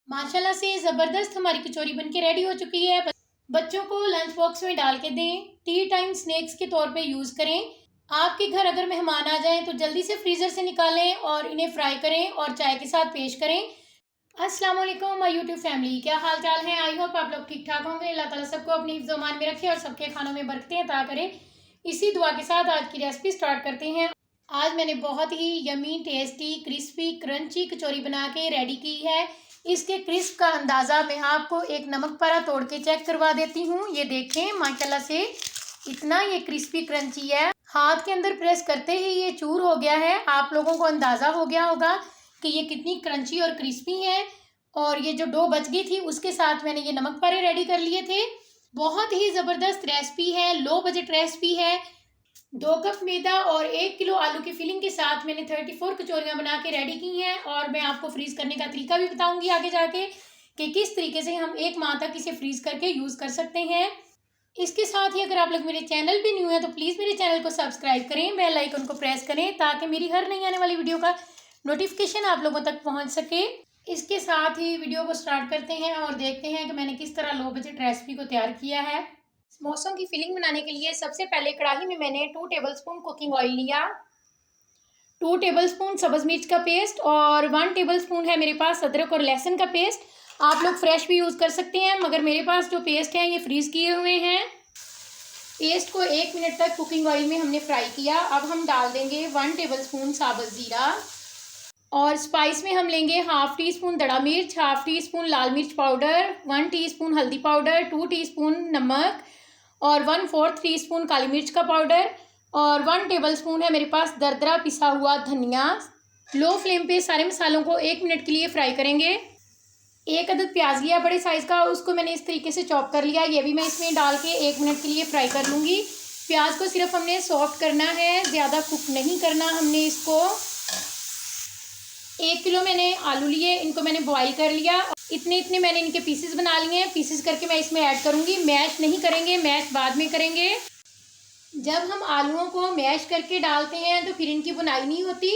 माशाल्लाह से ज़बरदस्त हमारी कचौरी बनके रेडी हो चुकी है। बच्चों को लंच बॉक्स में डाल के दें, टी टाइम स्नैक्स के तौर पे यूज़ करें। आपके घर अगर मेहमान आ जाएं तो जल्दी से फ्रीज़र से निकालें और इन्हें फ्राई करें और चाय के साथ पेश करें। अस्सलाम वालेकुम माय यूट्यूब फैमिली, क्या हाल चाल है? आई होप आप लोग ठीक ठाक होंगे। अल्लाह ताला सबको अपनी हिफ्ज़ अमान में रखे और सबके खानों में बरकतें अता करे। इसी दुआ के साथ आज की रेसिपी स्टार्ट करते हैं। आज मैंने बहुत ही यमी टेस्टी क्रिस्पी क्रंची कचौरी बना के रेडी की है। इसके क्रिस्प का अंदाज़ा मैं आपको एक नमक पारा तोड़ के चेक करवा देती हूँ। ये देखें माशाल्लाह से इतना ये क्रिस्पी क्रंची है, हाथ के अंदर प्रेस करते ही ये चूर हो गया है। आप लोगों को अंदाज़ा हो गया होगा कि ये कितनी क्रंची और क्रिस्पी है। और ये जो डो बच गई थी उसके साथ मैंने ये नमक पारे रेडी कर लिए थे। बहुत ही ज़बरदस्त रेसिपी है, लो बजट रेसिपी है। 2 कप मैदा और 1 किलो आलू की फिलिंग के साथ मैंने 34 कचौरियाँ बना के रेडी की हैं। और मैं आपको फ्रीज़ करने का तरीका भी बताऊंगी आगे जाके कि किस तरीके से हम 1 माह तक इसे फ्रीज़ करके यूज़ कर सकते हैं। इसके साथ ही अगर आप लोग मेरे चैनल पे न्यू हैं तो प्लीज़ मेरे चैनल को सब्सक्राइब करें, बेल आइकन को प्रेस करें ताकि मेरी हर नई आने वाली वीडियो का नोटिफिकेशन आप लोगों तक पहुँच सके। इसके साथ ही वीडियो को स्टार्ट करते हैं और देखते हैं कि मैंने किस तरह लो बजट रेसिपी को तैयार किया है। समोसों की फिलिंग बनाने के लिए सबसे पहले कढ़ाई में मैंने 2 टेबलस्पून कुकिंग ऑयल लिया, 2 टेबलस्पून सब्ज़ मिर्च का पेस्ट और 1 टेबलस्पून है मेरे पास अदरक और लहसुन का पेस्ट। आप लोग फ्रेश भी यूज़ कर सकते हैं, मगर मेरे पास जो पेस्ट है ये फ्रीज़ किए हुए हैं। पेस्ट को 1 मिनट तक कुकिंग ऑयल में हमने फ्राई किया। अब हम डाल देंगे 1 टेबलस्पून साबुत ज़ीरा और स्पाइस में हम लेंगे हाफ़ टी स्पून दड़ा मिर्च, हाफ़ टी स्पून लाल मिर्च पाउडर, 1 टीस्पून हल्दी पाउडर, 2 टीस्पून नमक और 1/4 टीस्पून काली मिर्च का पाउडर और 1 टेबलस्पून है मेरे पास दरदरा पिसा हुआ धनिया। लो फ्लेम पे सारे मसालों को 1 मिनट के लिए फ्राई करेंगे। 1 अदद प्याज लिया बड़े साइज़ का, उसको मैंने इस तरीके से चॉप कर लिया। ये भी मैं इसमें डाल के 1 मिनट के लिए फ्राई कर लूँगी। प्याज को सिर्फ हमने सॉफ्ट करना है, ज़्यादा कुक नहीं करना हमने इसको। 1 किलो मैंने आलू लिए, इनको मैंने बॉईल कर लिया। इतने इतने मैंने इनके पीसेस बना लिए हैं। पीसेस करके मैं इसमें ऐड करूँगी, मैश नहीं करेंगे, मैश बाद में करेंगे। जब हम आलूओं को मैश करके डालते हैं तो फिर इनकी बुनाई नहीं होती।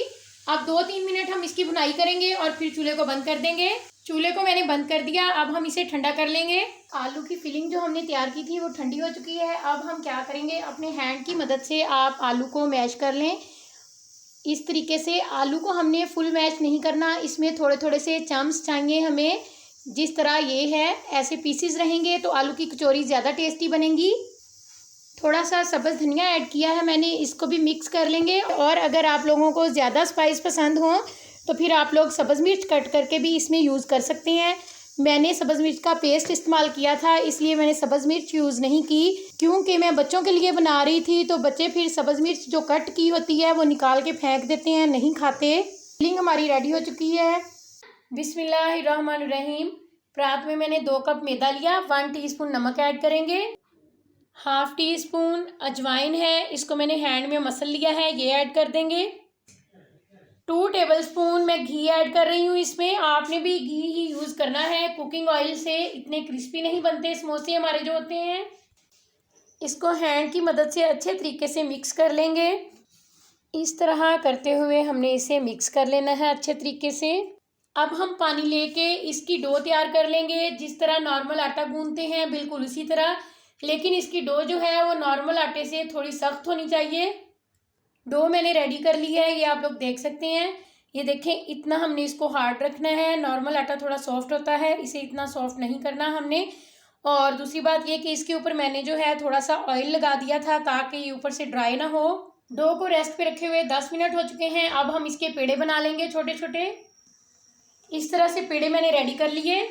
अब 2-3 मिनट हम इसकी बुनाई करेंगे और फिर चूल्हे को बंद कर देंगे। चूल्हे को मैंने बंद कर दिया। अब हम इसे ठंडा कर लेंगे। आलू की फिलिंग जो हमने तैयार की थी वो ठंडी हो चुकी है। अब हम क्या करेंगे, अपने हैंड की मदद से आप आलू को मैश कर लें। इस तरीके से आलू को हमने फुल मैश नहीं करना, इसमें थोड़े थोड़े से चम्स चाहिए हमें। जिस तरह ये है ऐसे पीसेस रहेंगे तो आलू की कचौरी ज़्यादा टेस्टी बनेगी। थोड़ा सा सब्ज़ धनिया ऐड किया है मैंने, इसको भी मिक्स कर लेंगे। और अगर आप लोगों को ज़्यादा स्पाइस पसंद हो तो फिर आप लोग सब्ज़ मिर्च कट करके भी इसमें यूज़ कर सकते हैं। मैंने सब्ज़ मिर्च का पेस्ट इस्तेमाल किया था, इसलिए मैंने सब्ज़ मिर्च यूज़ नहीं की, क्योंकि मैं बच्चों के लिए बना रही थी। तो बच्चे फिर सब्ज़ मिर्च जो कट की होती है वो निकाल के फेंक देते हैं, नहीं खाते। फिलिंग हमारी रेडी हो चुकी है। बिस्मिल्लाहिर्रहमानिर्रहीम। परात में मैंने 2 कप मैदा लिया, 1 टीस्पून नमक ऐड करेंगे, हाफ़ टी स्पून अजवाइन है, इसको मैंने हैंड में मसल लिया है, ये ऐड कर देंगे। 2 टेबलस्पून मैं घी ऐड कर रही हूँ इसमें। आपने भी घी ही यूज़ करना है, कुकिंग ऑयल से इतने क्रिस्पी नहीं बनते समोसे हमारे जो होते हैं। इसको हैंड की मदद से अच्छे तरीके से मिक्स कर लेंगे। इस तरह करते हुए हमने इसे मिक्स कर लेना है अच्छे तरीके से। अब हम पानी लेके इसकी डो तैयार कर लेंगे। जिस तरह नॉर्मल आटा गूंथते हैं बिल्कुल उसी तरह, लेकिन इसकी डो जो है वो नॉर्मल आटे से थोड़ी सख्त होनी चाहिए। डो मैंने रेडी कर ली है, ये आप लोग देख सकते हैं। ये देखें, इतना हमने इसको हार्ड रखना है। नॉर्मल आटा थोड़ा सॉफ्ट होता है, इसे इतना सॉफ्ट नहीं करना हमने। और दूसरी बात ये कि इसके ऊपर मैंने जो है थोड़ा सा ऑयल लगा दिया था ताकि ये ऊपर से ड्राई ना हो। डो को रेस्ट पे रखे हुए 10 मिनट हो चुके हैं। अब हम इसके पेड़े बना लेंगे छोटे छोटे। इस तरह से पेड़े मैंने रेडी कर लिए।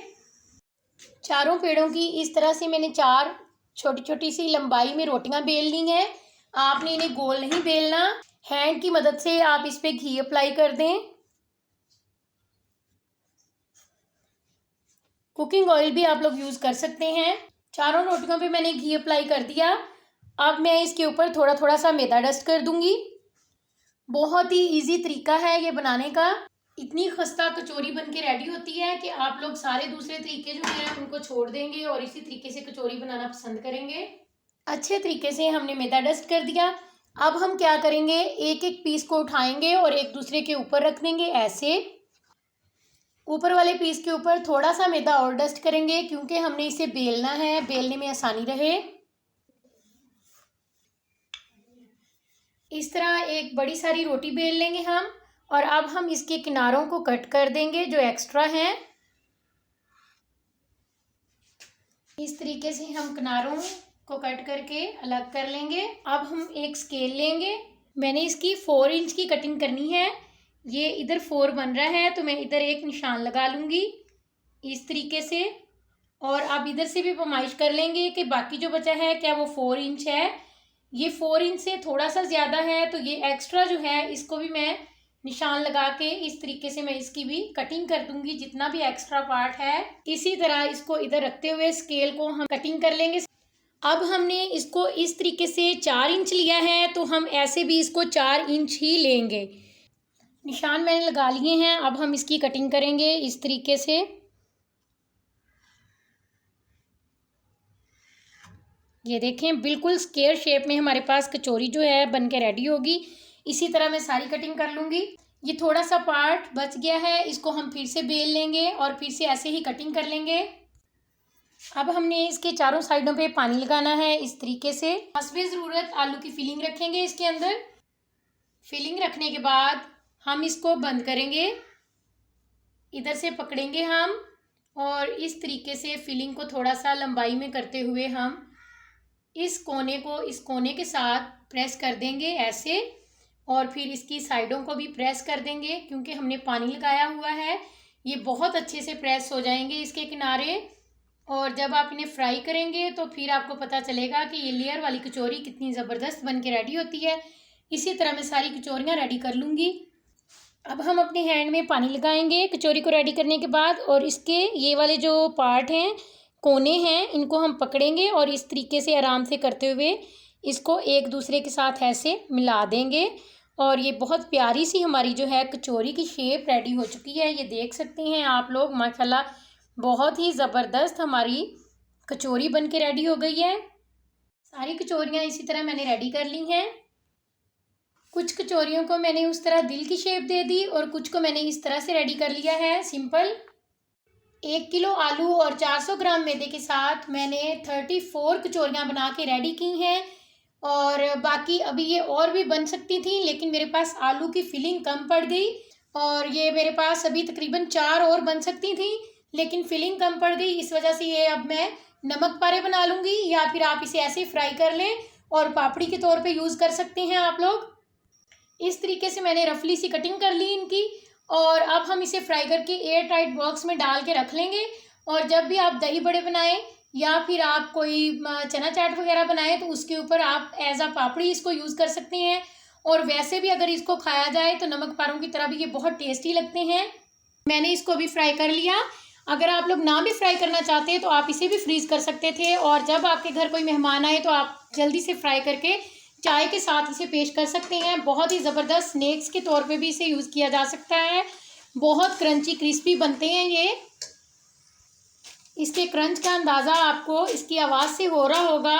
चारों पेड़ों की इस तरह से मैंने 4 छोटी छोटी सी लंबाई में रोटियां बेल ली हैं। आपने इन्हें गोल नहीं बेलना, हैंड की मदद से आप इस पे घी अप्लाई कर दें। कुकिंग ऑयल भी आप लोग यूज़ कर सकते हैं। चारों रोटियों पे मैंने घी अप्लाई कर दिया। अब मैं इसके ऊपर थोड़ा थोड़ा सा मैदा डस्ट कर दूंगी। बहुत ही इजी तरीका है ये बनाने का। इतनी खस्ता कचौरी बन के रेडी होती है कि आप लोग सारे दूसरे तरीके जो हैं उनको छोड़ देंगे और इसी तरीके से कचौरी बनाना पसंद करेंगे। अच्छे तरीके से हमने मैदा डस्ट कर दिया। अब हम क्या करेंगे, एक एक पीस को उठाएंगे और एक दूसरे के ऊपर रख देंगे ऐसे। ऊपर वाले पीस के ऊपर थोड़ा सा मैदा और डस्ट करेंगे क्योंकि हमने इसे बेलना है, बेलने में आसानी रहे। इस तरह एक बड़ी सारी रोटी बेल लेंगे हम, और अब हम इसके किनारों को कट कर देंगे जो एक्स्ट्रा हैं। इस तरीके से हम किनारों को कट करके अलग कर लेंगे। अब हम एक स्केल लेंगे। मैंने इसकी 4 इंच की कटिंग करनी है। ये इधर 4 बन रहा है तो मैं इधर एक निशान लगा लूँगी इस तरीके से। और अब इधर से भी पैमाइश कर लेंगे कि बाकी जो बचा है क्या वो 4 इंच है। ये 4 इंच से थोड़ा सा ज़्यादा है तो ये एक्स्ट्रा जो है इसको भी मैं निशान लगा के इस तरीके से मैं इसकी भी कटिंग कर दूंगी, जितना भी एक्स्ट्रा पार्ट है। इसी तरह इसको इधर रखते हुए स्केल को हम कटिंग कर लेंगे। अब हमने इसको इस तरीके से 4 इंच लिया है तो हम ऐसे भी इसको 4 इंच ही लेंगे। निशान मैंने लगा लिए हैं। अब हम इसकी कटिंग करेंगे इस तरीके से। ये देखें बिल्कुल स्क्वायर शेप में हमारे पास कचौरी जो है बन के रेडी होगी। इसी तरह मैं सारी कटिंग कर लूँगी। ये थोड़ा सा पार्ट बच गया है, इसको हम फिर से बेल लेंगे और फिर से ऐसे ही कटिंग कर लेंगे। अब हमने इसके चारों साइडों पे पानी लगाना है इस तरीके से। हस्बे ज़रूरत आलू की फिलिंग रखेंगे इसके अंदर। फिलिंग रखने के बाद हम इसको बंद करेंगे। इधर से पकड़ेंगे हम और इस तरीके से फिलिंग को थोड़ा सा लंबाई में करते हुए हम इस कोने को इस कोने के साथ प्रेस कर देंगे ऐसे, और फिर इसकी साइडों को भी प्रेस कर देंगे क्योंकि हमने पानी लगाया हुआ है। ये बहुत अच्छे से प्रेस हो जाएंगे इसके किनारे, और जब आप इन्हें फ्राई करेंगे तो फिर आपको पता चलेगा कि ये लेयर वाली कचौरी कितनी ज़बरदस्त बन के रेडी होती है। इसी तरह मैं सारी कचौरियाँ रेडी कर लूँगी। अब हम अपने हैंड में पानी लगाएंगे कचौरी को रेडी करने के बाद, और इसके ये वाले जो पार्ट हैं, कोने हैं, इनको हम पकड़ेंगे और इस तरीके से आराम से करते हुए इसको एक दूसरे के साथ ऐसे मिला देंगे। और ये बहुत प्यारी सी हमारी जो है कचौरी की शेप रेडी हो चुकी है। ये देख सकते हैं आप लोग, माशाल्लाह बहुत ही ज़बरदस्त हमारी कचौरी बन के रेडी हो गई है। सारी कचौरियाँ इसी तरह मैंने रेडी कर ली हैं। कुछ कचौरियों को मैंने उस तरह दिल की शेप दे दी और कुछ को मैंने इस तरह से रेडी कर लिया है सिंपल। 1 किलो आलू और 400 ग्राम मैदे के साथ मैंने 34 कचौरियाँ बना के रेडी की हैं। और बाकी अभी ये और भी बन सकती थी, लेकिन मेरे पास आलू की फिलिंग कम पड़ गई और ये मेरे पास अभी तकरीबन 4 और बन सकती थी, लेकिन फिलिंग कम पड़ गई। इस वजह से ये अब मैं नमक पारे बना लूँगी, या फिर आप इसे ऐसे फ्राई कर लें और पापड़ी के तौर पे यूज़ कर सकते हैं आप लोग। इस तरीके से मैंने रफली सी कटिंग कर ली इनकी, और अब हम इसे फ्राई करके एयर टाइट बॉक्स में डाल के रख लेंगे। और जब भी आप दही बड़े बनाएं या फिर आप कोई चना चाट वगैरह बनाएं तो उसके ऊपर आप एज अ पापड़ी इसको यूज़ कर सकते हैं। और वैसे भी अगर इसको खाया जाए तो नमक पारों की तरह भी ये बहुत टेस्टी लगते हैं। मैंने इसको भी फ्राई कर लिया। अगर आप लोग ना भी फ्राई करना चाहते हैं तो आप इसे भी फ्रीज़ कर सकते थे, और जब आपके घर कोई मेहमान आए तो आप जल्दी से फ्राई करके चाय के साथ इसे पेश कर सकते हैं। बहुत ही ज़बरदस्त स्नैक्स के तौर पे भी इसे यूज़ किया जा सकता है। बहुत क्रंची क्रिस्पी बनते हैं ये। इसके क्रंच का अंदाज़ा आपको इसकी आवाज़ से हो रहा होगा।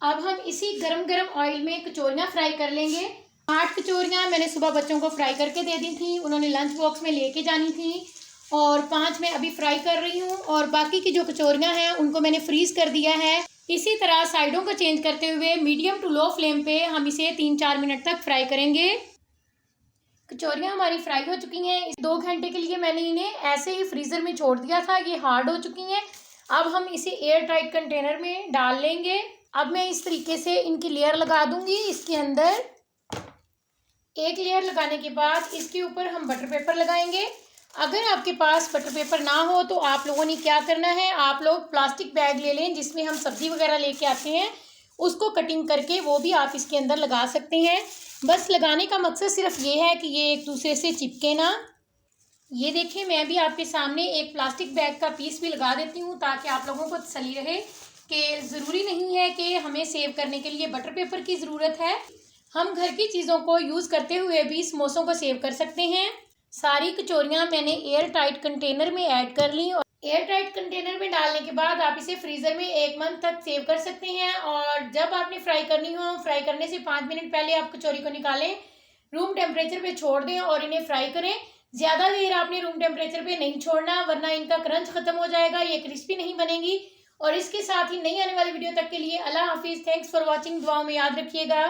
अब हम इसी गरम गरम ऑयल में कचौरियाँ फ्राई कर लेंगे। 8 कचौरियाँ मैंने सुबह बच्चों को फ्राई करके दे दी थी, उन्होंने लंच बॉक्स में लेके जानी थी, और 5 मैं अभी फ्राई कर रही हूँ। और बाकी की जो कचौरियाँ हैं उनको मैंने फ्रीज़ कर दिया है। इसी तरह साइडों को चेंज करते हुए मीडियम टू लो फ्लेम पे हम इसे 3-4 मिनट तक फ्राई करेंगे। कचौरियाँ हमारी फ्राई हो चुकी हैं। 2 घंटे के लिए मैंने इन्हें ऐसे ही फ्रीज़र में छोड़ दिया था, ये हार्ड हो चुकी हैं। अब हम इसे एयर टाइट कंटेनर में डाल लेंगे। अब मैं इस तरीके से इनकी लेयर लगा दूंगी इसके अंदर। एक लेयर लगाने के बाद इसके ऊपर हम बटर पेपर लगाएंगे। अगर आपके पास बटर पेपर ना हो तो आप लोगों ने क्या करना है, आप लोग प्लास्टिक बैग ले लें जिसमें हम सब्ज़ी वगैरह लेके आते हैं, उसको कटिंग करके वो भी आप इसके अंदर लगा सकते हैं। बस लगाने का मकसद सिर्फ ये है कि ये एक दूसरे से चिपके ना। ये देखिए, मैं भी आपके सामने एक प्लास्टिक बैग का पीस भी लगा देती हूँ ताकि आप लोगों को तसल्ली रहे कि ज़रूरी नहीं है कि हमें सेव करने के लिए बटर पेपर की ज़रूरत है। हम घर की चीज़ों को यूज़ करते हुए भी समोसों को सेव कर सकते हैं। सारी कचौरियाँ मैंने एयर टाइट कंटेनर में ऐड कर ली, और एयर टाइट कंटेनर में डालने के बाद आप इसे फ्रीज़र में 1 मंथ तक सेव कर सकते हैं। और जब आपने फ्राई करनी हो, फ्राई करने से 5 मिनट पहले आप कचौरी को निकालें, रूम टेम्परेचर पे छोड़ दें और इन्हें फ्राई करें। ज़्यादा देर आपने रूम टेम्परेचर पे नहीं छोड़ना, वरना इनका क्रंच खत्म हो जाएगा, ये क्रिस्पी नहीं बनेंगी। और इसके साथ ही नई आने वाली वीडियो तक के लिए अल्लाह हाफिज़। Thanks for watching. दुआओं में याद रखिएगा।